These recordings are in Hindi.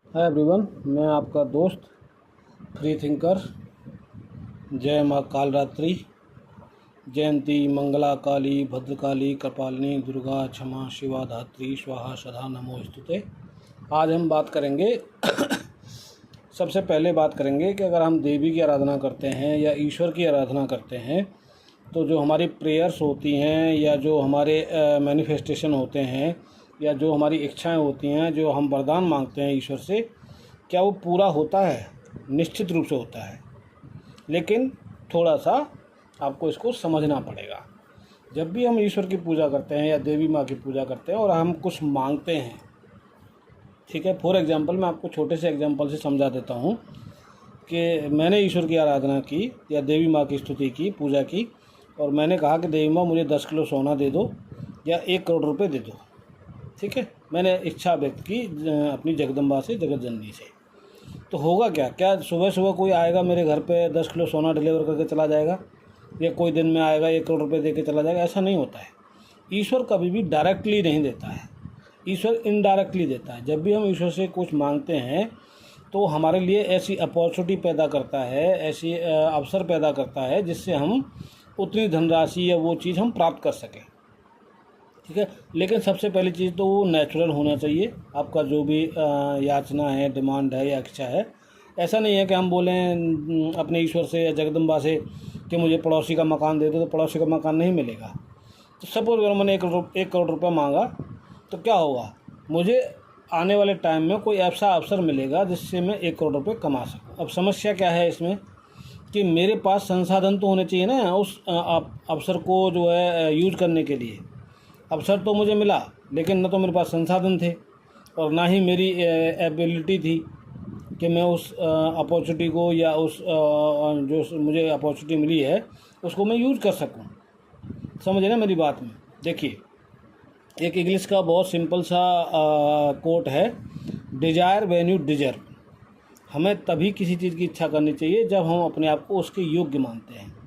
हाय एवरीवन, मैं आपका दोस्त फ्री थिंकर। जय माँ कालरात्रि, जयंती मंगला काली भद्रकाली कपालिनी दुर्गा क्षमा शिवा धात्री स्वाहा सदा नमोस्तुते। आज हम बात करेंगे सबसे पहले बात करेंगे कि अगर हम देवी की आराधना करते हैं या ईश्वर की आराधना करते हैं तो जो हमारी प्रेयर्स होती हैं या जो हमारे मैनिफेस्टेशन होते हैं या जो हमारी इच्छाएं होती हैं, जो हम वरदान मांगते हैं ईश्वर से, क्या वो पूरा होता है? निश्चित रूप से होता है, लेकिन थोड़ा सा आपको इसको समझना पड़ेगा। जब भी हम ईश्वर की पूजा करते हैं या देवी माँ की पूजा करते हैं और हम कुछ मांगते हैं, ठीक है, फॉर एग्जांपल मैं आपको छोटे से एग्जांपल से समझा देता हूँ कि मैंने ईश्वर की आराधना की या देवी माँ की स्तुति की, पूजा की, और मैंने कहा कि देवी माँ मुझे 10 किलो सोना दे दो या 1 करोड़ रुपए दे दो। ठीक है, मैंने इच्छा व्यक्त की अपनी जगदम्बा से, जगत जननी से। तो होगा क्या सुबह सुबह कोई आएगा मेरे घर पे 10 किलो सोना डिलीवर करके चला जाएगा, या कोई दिन में आएगा 1 करोड़ रुपए दे के चला जाएगा? ऐसा नहीं होता है। ईश्वर कभी भी डायरेक्टली नहीं देता है, ईश्वर इनडायरेक्टली देता है। जब भी हम ईश्वर से कुछ मांगते हैं तो हमारे लिए ऐसी अपॉर्चुनिटी पैदा करता है, ऐसी अवसर पैदा करता है जिससे हम उतनी धनराशि या वो चीज़ हम प्राप्त कर सकें। ठीक है, लेकिन सबसे पहली चीज़ तो वो नेचुरल होना चाहिए। आपका जो भी याचना है, डिमांड है या इच्छा है, ऐसा नहीं है कि हम बोलें अपने ईश्वर से या जगदम्बा से कि मुझे पड़ोसी का मकान दे दो, तो पड़ोसी का मकान नहीं मिलेगा। तो सपोज अगर मैंने 1 करोड़ रुपया मांगा तो क्या होगा? मुझे आने वाले टाइम में कोई ऐसा अवसर मिलेगा जिससे मैं 1 करोड़ रुपये कमा सकूँ। अब समस्या क्या है इसमें कि मेरे पास संसाधन तो होने चाहिए ना उस अवसर को जो है यूज करने के लिए। अवसर तो मुझे मिला, लेकिन न तो मेरे पास संसाधन थे और ना ही मेरी एबिलिटी थी कि मैं उस अपॉर्चुनिटी को या उस जो मुझे अपॉर्चुनिटी मिली है उसको मैं यूज़ कर सकूं। समझे ना मेरी बात में? देखिए, एक इंग्लिश का बहुत सिंपल सा कोट है, डिजायर व्हेन यू डिजर्व। हमें तभी किसी चीज़ की इच्छा करनी चाहिए जब हम अपने आप को उसके योग्य मानते हैं।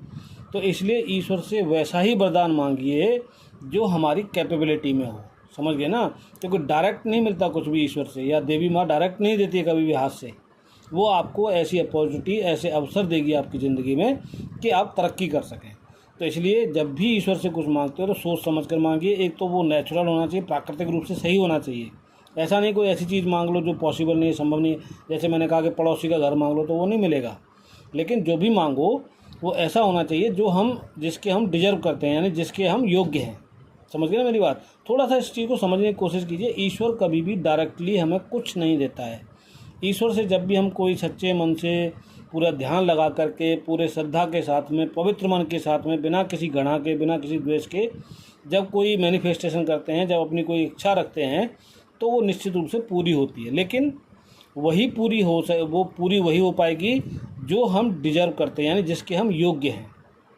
तो इसलिए ईश्वर से वैसा ही वरदान मांगिए जो हमारी कैपेबिलिटी में हो। समझ गए ना? क्योंकि डायरेक्ट नहीं मिलता कुछ भी ईश्वर से, या देवी माँ डायरेक्ट नहीं देती है कभी भी हाथ से। वो आपको ऐसी अपॉर्चुनिटी, ऐसे अवसर देगी आपकी ज़िंदगी में कि आप तरक्की कर सकें। तो इसलिए जब भी ईश्वर से कुछ मांगते हो तो सोच समझ कर मांगिए। एक तो वो नेचुरल होना चाहिए, प्राकृतिक रूप से सही होना चाहिए। ऐसा नहीं कोई ऐसी चीज़ मांग लो जो पॉसिबल नहीं है, संभव नहीं है। जैसे मैंने कहा कि पड़ोसी का घर मांग लो, तो वो नहीं मिलेगा। लेकिन जो भी मांगो वो ऐसा होना चाहिए जो जिसके हम डिजर्व करते हैं, यानी जिसके हम योग्य हैं। समझ गए ना मेरी बात? थोड़ा सा इस चीज़ को समझने की कोशिश कीजिए। ईश्वर कभी भी डायरेक्टली हमें कुछ नहीं देता है। ईश्वर से जब भी हम कोई सच्चे मन से पूरा ध्यान लगा करके, पूरे श्रद्धा के साथ में, पवित्र मन के साथ में, बिना किसी घृणा के, बिना किसी द्वेष के जब कोई मैनिफेस्टेशन करते हैं, जब अपनी कोई इच्छा रखते हैं, तो वो निश्चित रूप से पूरी होती है। लेकिन वही पूरी वही हो पाएगी जो हम डिजर्व करते हैं, यानी जिसके हम योग्य हैं।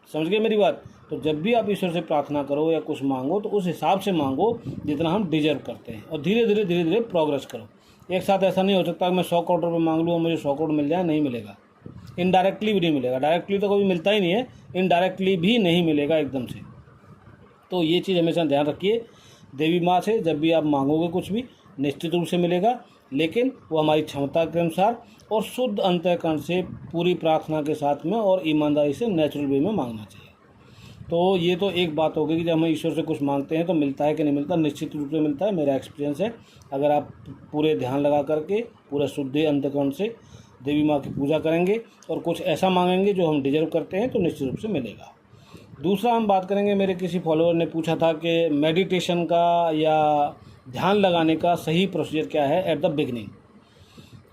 समझ गए मेरी बात? तो जब भी आप ईश्वर से प्रार्थना करो या कुछ मांगो तो उस हिसाब से मांगो जितना हम डिजर्व करते हैं, और धीरे धीरे प्रोग्रेस करो। एक साथ ऐसा नहीं हो सकता कि मैं 100 करोड़ रुपये मांग लूँ और मुझे 100 करोड़ मिल जाए। नहीं मिलेगा। इनडायरेक्टली भी नहीं मिलेगा। डायरेक्टली तो कभी मिलता ही नहीं है, इनडायरेक्टली भी नहीं मिलेगा एकदम से। तो ये चीज़ हमेशा ध्यान रखिए। देवी माँ से जब भी आप मांगोगे कुछ भी, निश्चित रूप से मिलेगा, लेकिन वो हमारी क्षमता के अनुसार और शुद्ध अंतःकरण से, पूरी प्रार्थना के साथ में और ईमानदारी से, नेचुरल वे में मांगना चाहिए। तो ये तो एक बात होगी कि जब हम ईश्वर से कुछ मांगते हैं तो मिलता है कि नहीं मिलता। निश्चित रूप से मिलता है, मेरा एक्सपीरियंस है। अगर आप पूरे ध्यान लगा करके, पूरा शुद्ध अंतःकरण से देवी माँ की पूजा करेंगे और कुछ ऐसा मांगेंगे जो हम डिजर्व करते हैं, तो निश्चित रूप से मिलेगा। दूसरा हम बात करेंगे, मेरे किसी फॉलोअर ने पूछा था कि मेडिटेशन का या ध्यान लगाने का सही प्रोसीजर क्या है एट द बिगनिंग।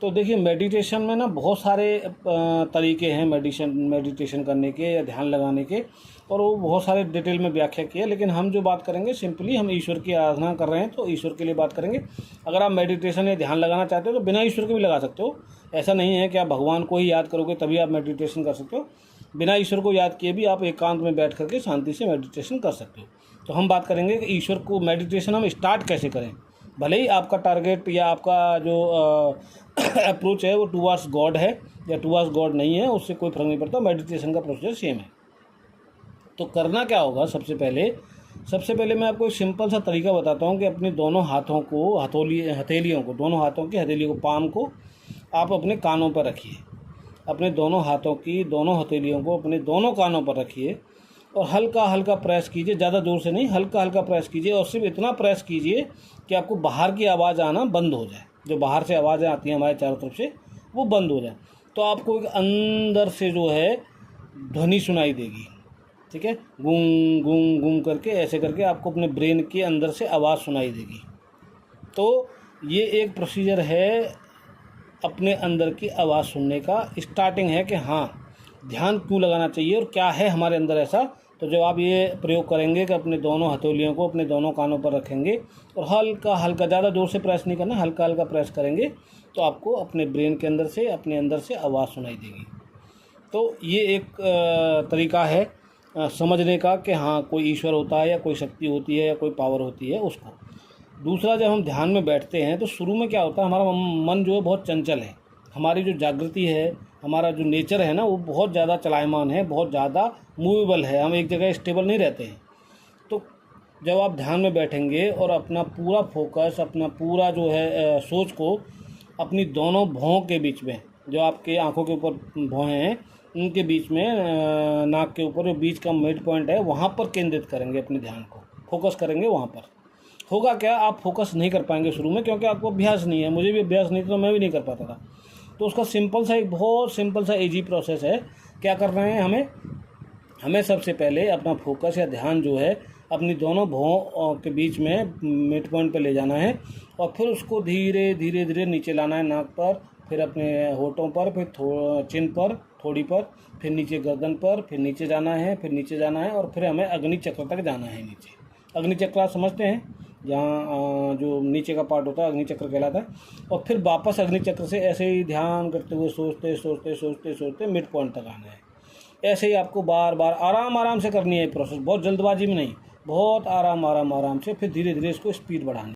तो देखिए, मेडिटेशन में ना बहुत सारे तरीके हैं मेडिटेशन करने के या ध्यान लगाने के, और वो बहुत सारे डिटेल में व्याख्या की है। लेकिन हम जो बात करेंगे, सिंपली हम ईश्वर की आराधना कर रहे हैं तो ईश्वर के लिए बात करेंगे। अगर आप मेडिटेशन या ध्यान लगाना चाहते हो तो बिना ईश्वर के भी लगा सकते हो। ऐसा नहीं है कि आप भगवान को ही याद करोगे तभी आप मेडिटेशन कर सकते हो। बिना ईश्वर को याद किए भी आप एकांत में बैठ करके शांति से मेडिटेशन कर सकते हो। तो हम बात करेंगे कि ईश्वर को मेडिटेशन हम स्टार्ट कैसे करें। भले ही आपका टारगेट या आपका जो अप्रोच है वो टुवर्ड्स गॉड है या टुवर्ड्स गॉड नहीं है, उससे कोई फर्क नहीं पड़ता। मेडिटेशन का प्रोसीजर सेम है। तो करना क्या होगा, सबसे पहले सबसे पहले मैं आपको एक सिंपल सा तरीका बताता हूँ कि अपने दोनों हाथों को हथेलियों को, दोनों हाथों की हथेलियों को, पाम को आप अपने कानों पर रखिए। अपने दोनों हाथों की दोनों हथेलियों को अपने दोनों कानों पर रखिए और हल्का हल्का प्रेस कीजिए, ज़्यादा जोर से नहीं, हल्का हल्का प्रेस कीजिए और सिर्फ इतना प्रेस कीजिए कि आपको बाहर की आवाज़ आना बंद हो जाए। जो बाहर से आवाज़ें आती हैं हमारे चारों तरफ से, वो बंद हो जाए। तो आपको एक अंदर से जो है ध्वनि सुनाई देगी, ठीक है, गूंग गूंग गूंग करके, ऐसे करके आपको अपने ब्रेन के अंदर से आवाज़ सुनाई देगी। तो ये एक प्रोसीजर है अपने अंदर की आवाज़ सुनने का। स्टार्टिंग है कि हाँ, ध्यान क्यों लगाना चाहिए और क्या है हमारे अंदर ऐसा। तो जब आप ये प्रयोग करेंगे कि अपने दोनों हथेलियों को अपने दोनों कानों पर रखेंगे और हल्का हल्का, ज़्यादा जोर से प्रेस नहीं करना, हल्का हल्का प्रेस करेंगे, तो आपको अपने ब्रेन के अंदर से, अपने अंदर से आवाज़ सुनाई देगी। तो ये एक तरीका है समझने का कि हाँ, कोई ईश्वर होता है या कोई शक्ति होती है या कोई पावर होती है, उसको। दूसरा, जब हम ध्यान में बैठते हैं तो शुरू में क्या होता है, हमारा मन जो है बहुत चंचल है। हमारी जो जागृति है, हमारा जो नेचर है ना, वो बहुत ज़्यादा चलायमान है, बहुत ज़्यादा मूवेबल है, हम एक जगह स्टेबल नहीं रहते हैं। तो जब आप ध्यान में बैठेंगे और अपना पूरा फोकस, अपना पूरा जो है सोच को अपनी दोनों भौं के बीच में, जो आपके आँखों के ऊपर भौं हैं, उनके बीच में, नाक के ऊपर जो बीच का मिड पॉइंट है, वहाँ पर केंद्रित करेंगे अपने ध्यान को, फोकस करेंगे वहाँ पर। होगा क्या, आप फोकस नहीं कर पाएंगे शुरू में, क्योंकि आपको अभ्यास नहीं है, मुझे भी अभ्यास नहीं था तो मैं भी नहीं कर पाता था। तो उसका सिंपल सा, एक बहुत सिंपल सा ईजी प्रोसेस है। क्या कर रहे हैं, हमें सबसे पहले अपना फोकस या ध्यान जो है अपनी दोनों भौं के बीच में मिड पॉइंट पर ले जाना है और फिर उसको धीरे धीरे धीरे नीचे लाना है नाक पर, फिर अपने होठों पर, फिर चिन पर, थोड़ी पर, फिर नीचे गर्दन पर, फिर नीचे जाना है, फिर नीचे जाना है और फिर हमें अग्नि चक्र तक जाना है नीचे। अग्नि चक्र आप समझते हैं, जहाँ जो नीचे का पार्ट होता है अग्नि चक्र कहलाता है। और फिर वापस अग्नि चक्र से ऐसे ही ध्यान करते हुए सोचते सोचते सोचते सोचते मिड पॉइंट तक आना है। ऐसे ही आपको बार बार आराम आराम से करनी है प्रोसेस, बहुत जल्दबाजी में नहीं, बहुत आराम आराम आराम से, फिर धीरे धीरे इसको स्पीड बढ़ानी है।